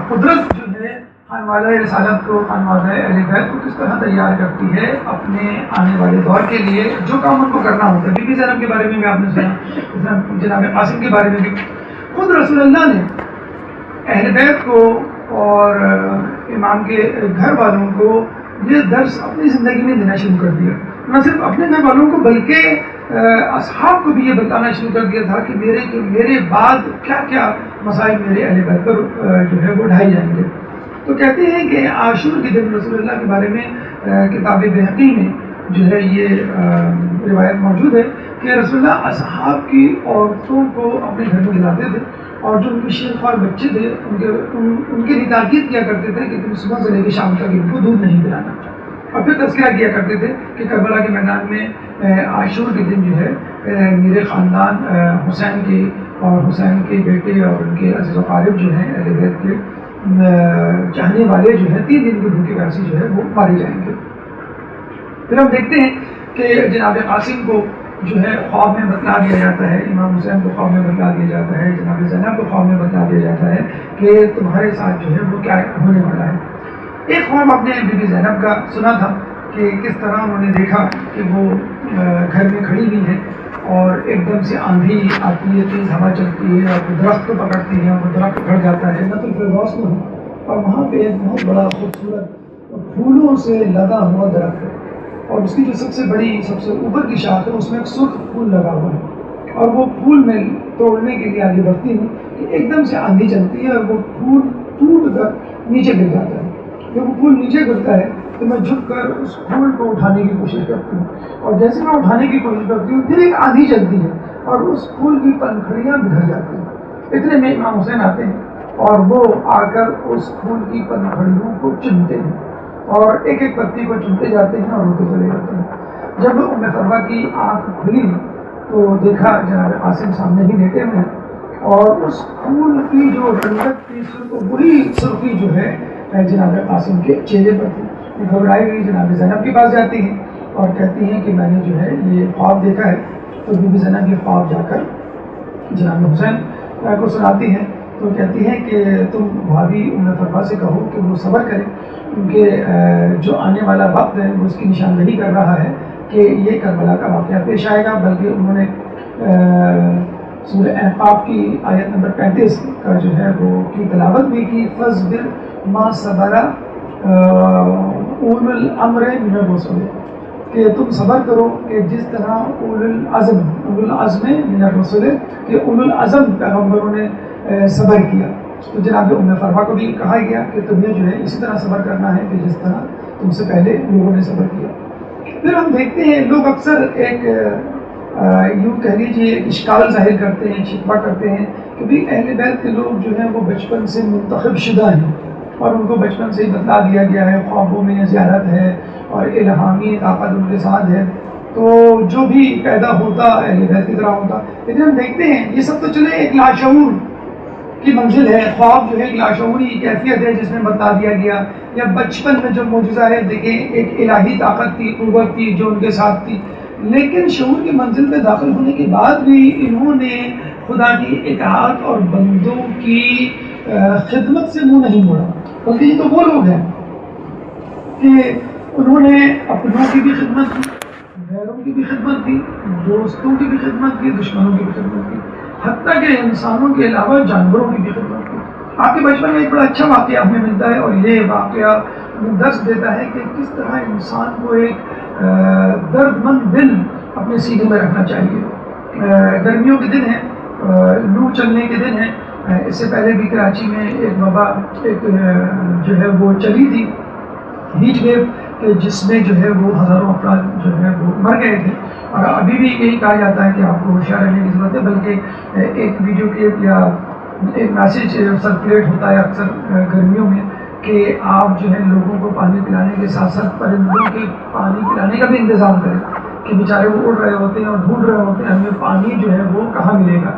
Speaker 2: قدرت جو ہے خانوادہ رسالت کو، خانوادہ اہل بیت کو کس طرح تیار کرتی ہے اپنے آنے والے دور کے لیے جو کام ان کو کرنا ہوتا ہے. بی بی زینب کے بارے میں بھی آپ نے سنا، جناب قاسم کے بارے میں بھی. خود رسول اللہ نے اہل بیت کو اور امام کے گھر والوں کو یہ درس اپنی زندگی میں دینا شروع کر دیا. نہ صرف اپنے گھر والوں کو بلکہ اصحاب کو بھی یہ بتانا شروع کر دیا تھا کہ میرے بعد کیا کیا مسائل میرے اہل بیت پر جو ہے وہ ڈھائے جائیں گے. تو کہتے ہیں کہ عاشور کے دن رسول اللہ کے بارے میں کتاب بہقی میں جو ہے یہ روایت موجود ہے کہ رسول اللہ اصحاب کی عورتوں کو اپنے گھر میں لاتے تھے اور جو ان کے شیخ اور بچے تھے ان کے لیے تاکید کیا کرتے تھے کہ تم صبح سے لے کے شام تک ان کو دودھ نہیں پلانا. اور پھر تذکرہ کیا کرتے تھے کہ کربلا کے میدان میں عاشور کے دن جو ہے میرے خاندان حسین کے اور حسین کے بیٹے اور ان کے عزیز و قارب جو ہیں اہل بیت کے چاہنے والے جو ہیں 3 دن کے بھوکے پیاسے جو ہے وہ مارے جائیں گے. پھر ہم دیکھتے ہیں کہ جناب قاسم کو جو ہے خواب میں بتلا دیا جاتا ہے، امام حسین کو خواب میں بتلا دیا جاتا ہے، جناب زینب کو خواب میں بتلا دیا جاتا ہے کہ تمہارے ساتھ جو ہے وہ کیا ہونے والا ہے. ایک خواب آپ نے بی بی زینب کا سنا تھا کہ کس طرح انہوں نے دیکھا کہ وہ گھر میں کھڑی ہوئی ہے اور ایک دم سے آندھی آتی ہے، تیز ہوا چلتی ہے اور وہ درخت کو پکڑتی ہے اور وہ درخت اکھڑ جاتا ہے نہ تو فردوس میں ہو، اور وہاں پہ ایک بہت بڑا خوبصورت پھولوں سے لدا ہوا درخت ہے اور اس کی جو سب سے بڑی سب سے اوپر کی شاخ ہے اس میں ایک سرخ پھول لگا ہوا ہے اور وہ پھول میں توڑنے کے لیے آگے بڑھتی ہوں کہ ایک دم سے آندھی چلتی ہے اور وہ پھول ٹوٹ کر نیچے گر جاتا ہے. جب وہ پھول نیچے گرتا ہے تو میں جھک کر اس پھول کو اٹھانے کی کوشش کرتی ہوں اور جیسے میں اٹھانے کی کوشش کرتی ہوں پھر ایک آندھی چلتی ہے اور اس پھول کی پنکھڑیاں بکھر جاتی ہیں. اتنے میں امام حسین آتے ہیں اور وہ آ کر اس پھول کی پنکھڑیوں کو چنتے ہیں اور ایک ایک پتی کو چنتے جاتے ہیں اور روتے چلے جاتے ہیں. جب ام فروا کی آنکھ کھلی تو دیکھا جناب قاسم سامنے ہی لیٹے ہوئے اور اس پھول کی جو رنگت تھی وہی سرخی جو ہے جناب قاسم کے چہرے پر تھی. وہ گھبرائی ہوئی جناب زینب کے پاس جاتی ہیں اور کہتی ہیں کہ میں نے جو ہے یہ خواب دیکھا ہے. تو بی بی زینب یہ خواب جا کر جناب حسین کو سناتی ہیں تو کہتی ہیں کہ تم بھابھی ام فروا سے کہو کہ وہ صبر کرے کیونکہ جو آنے والا وقت ہے وہ اس کی نشاندہی کر رہا ہے کہ یہ کربلا کا واقعہ پیش آئے گا. بلکہ انہوں نے سورہ احقاف کی آیت نمبر 35 کا جو ہے وہ کی تلاوت بھی کی. فَاصْبِرْ مَا صَبَرَ أُولُو الْأَمْرِ مِنَ الرُّسُلِ. کہ تم صبر کرو کہ جس طرح اول العزم من الرسل کہ اول العزم پیغمبروں نے صبر کیا. تو جناب ام فرما کو بھی کہا گیا کہ تمہیں جو ہے اسی طرح صبر کرنا ہے کہ جس طرح تم سے پہلے لوگوں نے صبر کیا. پھر ہم دیکھتے ہیں لوگ اکثر ایک یوں کہہ لیجیے ایک اشکال ظاہر کرتے ہیں, شکوہ کرتے ہیں کہ بھی اہل بیت کے لوگ جو ہیں وہ بچپن سے منتخب شدہ ہیں اور ان کو بچپن سے ہی بتلا دیا گیا ہے, خوابوں میں زیارت ہے اور الہامی طاقت ان کے ساتھ ہے, تو جو بھی پیدا ہوتا اہل بیت کی طرح ہوتا. لیکن ہم دیکھتے ہیں یہ سب تو چلے ایک لاشعور کی منزل ہے, خواب جو ہے ایک لاشعوری کیفیت ہے جس میں بتلا دیا گیا, یا بچپن میں جو معجزہ ہے دیکھیں ایک الہی طاقت تھی, قوت تھی جو ان کے ساتھ تھی. لیکن شعور کی منزل میں داخل ہونے کے بعد بھی انہوں نے خدا کی اطاعت اور بندوں کی خدمت سے منہ نہیں موڑا, بلکہ یہ تو وہ لوگ ہیں کہ انہوں نے اپنوں کی بھی خدمت کی, غیروں کی بھی خدمت کی, دوستوں کی بھی خدمت کی, دشمنوں کی بھی خدمت کی, حتیٰ کہ انسانوں کے علاوہ جانوروں کی بھی خدمت کی. آپ کے بچپن میں ایک بڑا اچھا واقعہ ہمیں ملتا ہے اور یہ واقعہ درس دیتا ہے کہ کس طرح انسان کو ایک درد مند دل اپنے سینے میں رکھنا چاہیے. گرمیوں کے دن ہیں, لو چلنے کے دن ہیں. اس سے پہلے بھی کراچی میں ایک وبا ایک جو ہے وہ چلی تھی, ہیٹ ویو, جس میں جو ہے وہ ہزاروں افراد جو ہے وہ مر گئے تھے. اور ابھی بھی یہی کہا جاتا ہے کہ آپ کو ہوشیار رہنے کی ضرورت ہے, بلکہ ایک ویڈیو کلپ یا ایک میسیج سرکولیٹ ہوتا ہے اکثر گرمیوں میں کہ آپ جو ہے لوگوں کو پانی پلانے کے ساتھ ساتھ پرندوں کے پانی پلانے کا بھی انتظام کریں کہ بیچارے وہ اڑ رہے ہوتے ہیں اور ڈھونڈ رہے ہوتے ہیں ہمیں پانی جو ہے وہ کہاں ملے گا.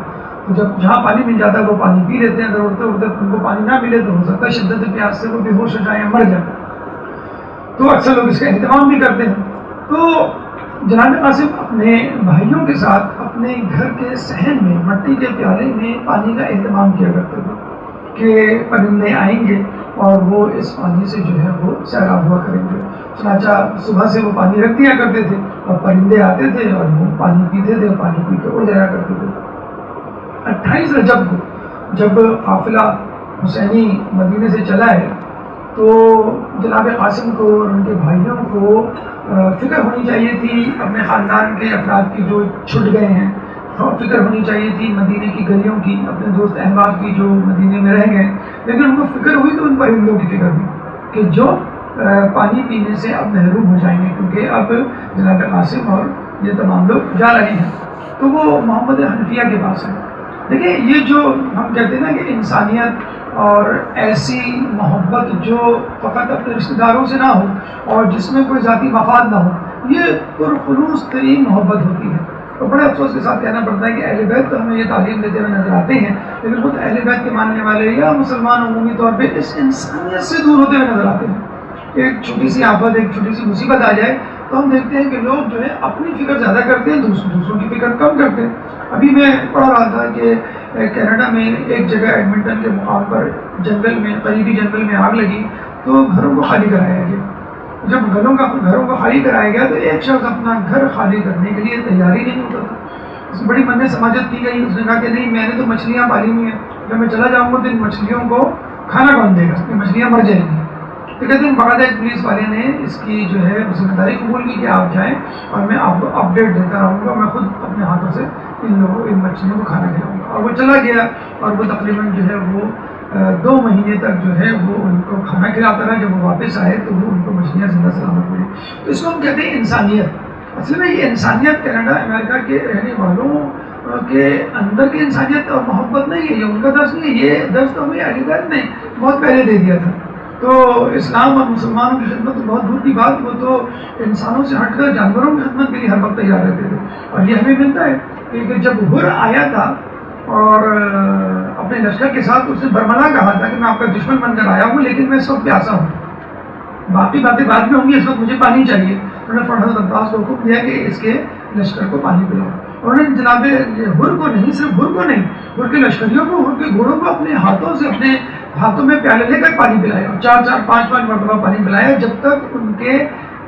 Speaker 2: تو جب جہاں پانی مل جاتا ہے وہ پانی پی لیتے ہیں, اگر اڑتے ان کو پانی نہ ملے تو ہو سکتا ہے شدت پیاس سے وہ بے ہوش ہو جائیں یا مر جائیں. تو اکثر لوگ اس کا اہتمام بھی کرتے ہیں. تو جناب قاسم اپنے بھائیوں کے ساتھ اپنے گھر کے صحن میں مٹی کے پیالے میں پانی کا اہتمام کیا کرتے تھے کہ پرندے آئیں گے اور وہ اس پانی سے جو ہے وہ سیراب ہوا کریں گے. چنانچہ صبح سے وہ پانی رکھ دیا کرتے تھے اور پرندے آتے تھے اور وہ پانی پیتے تھے اور پانی پی کے اڑ جایا کرتے تھے. 28 رجب کو جب قافلہ حسینی مدینے سے چلا ہے تو جناب قاسم کو اور ان کے بھائیوں کو فکر ہونی چاہیے تھی اپنے خاندان کے افراد کی جو چھٹ گئے ہیں, فکر ہونی چاہیے تھی مدینے کی گلیوں کی, اپنے دوست احباب کی جو مدینے میں رہ گئے. لیکن ان کو فکر ہوئی تو ان پرندوں کی فکر ہوئی کہ جو پانی پینے سے اب محروم ہو جائیں گے, کیونکہ اب جناب قاسم اور یہ تمام لوگ جا رہے ہیں. تو وہ محمد حنفیہ کے پاس ہیں. دیکھیں یہ جو ہم کہتے ہیں نا کہ انسانیت اور ایسی محبت جو فقط اپنے رشتہ داروں سے نہ ہو اور جس میں کوئی ذاتی مفاد نہ ہو, یہ پرخلوص ترین محبت ہوتی ہے. تو بڑے افسوس کے ساتھ کہنا پڑتا ہے کہ اہل بیت تو ہمیں یہ تعلیم دیتے ہوئے نظر آتے ہیں, لیکن خود اہل بیت کے ماننے والے یا مسلمان عمومی طور پہ اس انسانیت سے دور ہوتے ہوئے نظر آتے ہیں. ایک چھوٹی سی آفت, ایک چھوٹی سی مصیبت آ جائے تو ہم دیکھتے ہیں کہ لوگ جو ہے اپنی فکر زیادہ کرتے ہیں, دوسروں کی فکر کم کرتے ہیں. ابھی میں پڑھ رہا تھا کہ کینیڈا میں ایک جگہ ایڈمنٹن کے مقام پر جنگل میں, قریبی جنگل میں آگ لگی تو گھروں کو خالی کرایا گیا. جب گھروں کو خالی کرایا گیا تو ایک شخص اپنا گھر خالی کرنے کے لیے تیاری نہیں ہوتا تھا. اس میں بڑی من سماجت کی گئی. اس نے کہا کہ نہیں, میں نے تو مچھلیاں پالی ہوئی ہیں, جب میں چلا جاؤں گا تو ان مچھلیوں کو کھانا کون دے گا, یہ مچھلیاں مر جائیں گی. تو کہتے ہیں باقاعدہ ایک پولیس والے نے اس کی جو ہے ذمہ داری قبول کی کہ آپ جائیں اور میں آپ کو اپڈیٹ دیتا رہوں گا, میں خود اپنے ہاتھوں سے ان مچھلیوں کو کھانا کھلاؤں گا. اور وہ چلا گیا اور وہ تقریباً جو ہے وہ 2 مہینے تک جو ہے وہ ان کو کھانا کھلاتا رہا. جب وہ واپس آئے تو وہ ان کو مچھلیاں زندہ سلامت ملی. تو اس کو ہم کہتے ہیں انسانیت. اصل میں یہ انسانیت کینیڈا امریکہ کے رہنے والوں کے اندر کی انسانیت اور محبت نہیں ہے, یہ ان کا درس نہیں ہے. یہ درس تو ہمیں اہل بیت نے بہت پہلے دے دیا تھا. تو اسلام اور مسلمانوں کی خدمت تو بہت دور کی بات, وہ تو انسانوں سے ہٹ کر جانوروں کی خدمت کے لیے ہر وقت تیار رہتے تھے. اور یہ ہمیں ملتا ہے کہ جب ہر آیا تھا اور اپنے لشکر کے ساتھ اس نے برملا کہا تھا کہ میں آپ کا دشمن بن کر آیا ہوں, لیکن میں اس وقت پیاسا ہوں, باقی باتیں بعد میں ہوں گی, اس وقت مجھے پانی چاہیے. انہوں نے حضرت عباس کو حکم دیا کہ اس کے لشکر کو پانی پلاؤ. انہوں نے جناب ہر کو نہیں, صرف ہر کو نہیں, ہر کے لشکریوں کو, ہر کے گھوڑوں کو اپنے ہاتھوں سے اپنے ہاتھوں میں پیالے لے کر پانی پلایا, 4-4 5-5 مرتبہ پانی پلایا, جب تک ان کے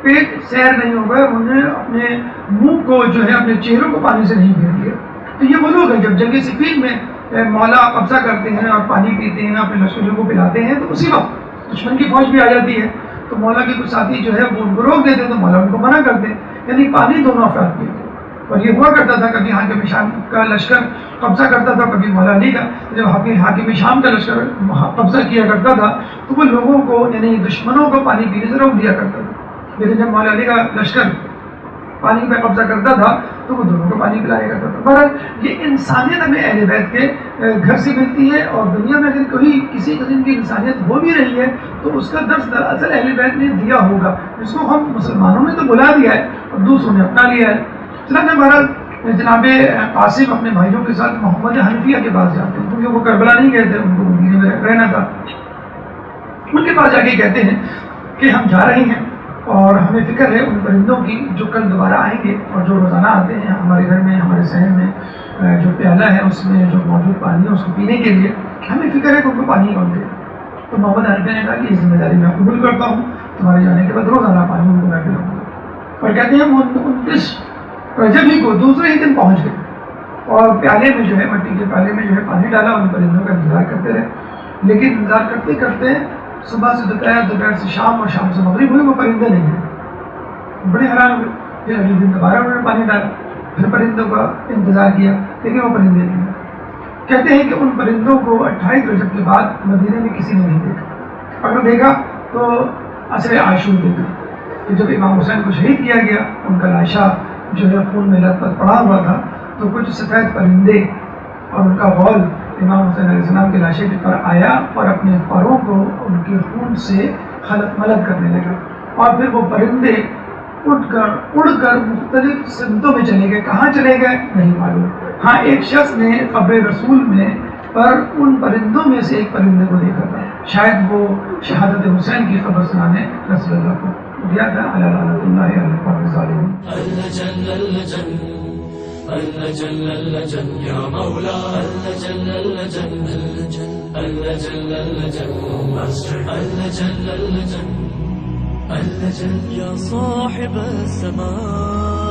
Speaker 2: پیٹ سیر نہیں ہو گئے. انہوں نے اپنے منہ کو جو ہے اپنے چہروں کو پانی سے نہیں پھیر دیا. تو یہ وہ لوگ ہیں جب جنگ صفین میں مولا قبضہ کرتے ہیں اور پانی پیتے ہیں, اپنے لشکریوں کو پلاتے ہیں, تو اسی وقت دشمن کی فوج بھی آ جاتی ہے. تو مولا کے کچھ ساتھی جو ہے وہ ان کو روک دیتے, تو مولا ان کو منع کرتے. یعنی پانی دونوں افراد پیے تھے. اور یہ ہوا کرتا تھا کبھی حاکم شام کا لشکر قبضہ کرتا تھا, کبھی مولا علی کا. جب حاکم شام کا لشکر قبضہ کیا کرتا تھا تو وہ لوگوں کو یعنی دشمنوں کو پانی پینے سے روک دیا کرتا تھا. لیکن جب مولا علی کا لشکر پانی پہ قبضہ کرتا تھا تو وہ دونوں کو پانی پلایا کرتا تھا. بہرحال یہ انسانیت ہمیں اہل بیت کے گھر سے ملتی ہے, اور دنیا میں اگر کوئی کسی قسم کی انسانیت ہو بھی رہی ہے تو اس کا درس دراصل اہل بیت نے دیا ہوگا, جس کو ہم مسلمانوں نے تو بلا دیا ہے اور دوسروں نے اپنا لیا ہے. چنانچہ بہرحال جناب قاسم اپنے بھائیوں کے ساتھ محمد حنفیہ کے پاس جاتے ہیں, کیونکہ وہ کربلا نہیں گئے تھے, ان کو مدینے میں رہنا تھا. ان کے پاس جا کے کہتے ہیں کہ ہم جا رہے ہیں اور ہمیں فکر ہے ان پرندوں کی جو کل دوبارہ آئیں گے اور جو روزانہ آتے ہیں ہمارے گھر میں, ہمارے صحن میں جو پیالہ ہے اس میں جو موجود پانی ہے اس کو پینے کے لیے ہمیں فکر ہے کہ ان کو پانی کون دے. تو محمد حنفیہ نے کہا کہ یہ ذمہ داری میں قبول کرتا ہوں, تمہارے جانے کے بعد روزانہ پانی ان کو میں پلاؤں گا. اور کہتے ہیں وہ 29 رجب ہی کو دوسرے ہی دن پہنچ گئے اور پیالے میں جو ہے مٹی کے پیالے میں جو ہے پانی ڈالا, ان پرندوں کا انتظار کرتے رہے. لیکن انتظار کرتے کرتے صبح سے دوپہر, دوپہر سے شام اور شام سے مغرب ہوئی, وہ پرندے نہیں ہیں. بڑے حیران ہوئے. پھر اگلے دن دوبارہ انہوں نے پانی ڈالا, پھر پرندوں کا انتظار کیا, لیکن وہ پرندے نہیں ہیں. کہتے ہیں کہ ان پرندوں کو 28 رجب کے بعد مدینے میں کسی نے نہیں دیکھا. اگر دیکھا تو عصر عاشور دیکھا کہ جب امام حسین کو شہید کیا گیا, ان کا لاشا جو ہے خون میں لت پت پڑا ہوا تھا, تو کچھ سفید پرندے اور ان کا غول امام حسین علیہ السلام کے لاشے کے پر آیا اور اپنے پروں کو ان کے خون سے خلط ملط کرنے لگا. اور پھر وہ پرندے اڑ کر مختلف سمتوں میں چلے گئے. کہاں چلے گئے نہیں معلوم. ہاں ایک شخص نے قبر رسول میں پر ان پرندوں میں سے ایک پرندے کو دیکھا تھا, شاید وہ شہادت حسین کی خبر سنانے رسول اللہ کو گیا تھا. اللہ اللہ علیہ الظالمین.
Speaker 1: اللجن اللجن يا مولا اللجن اللجن اللجن اللجن اللجن اللجن اللجن يا صاحب السماء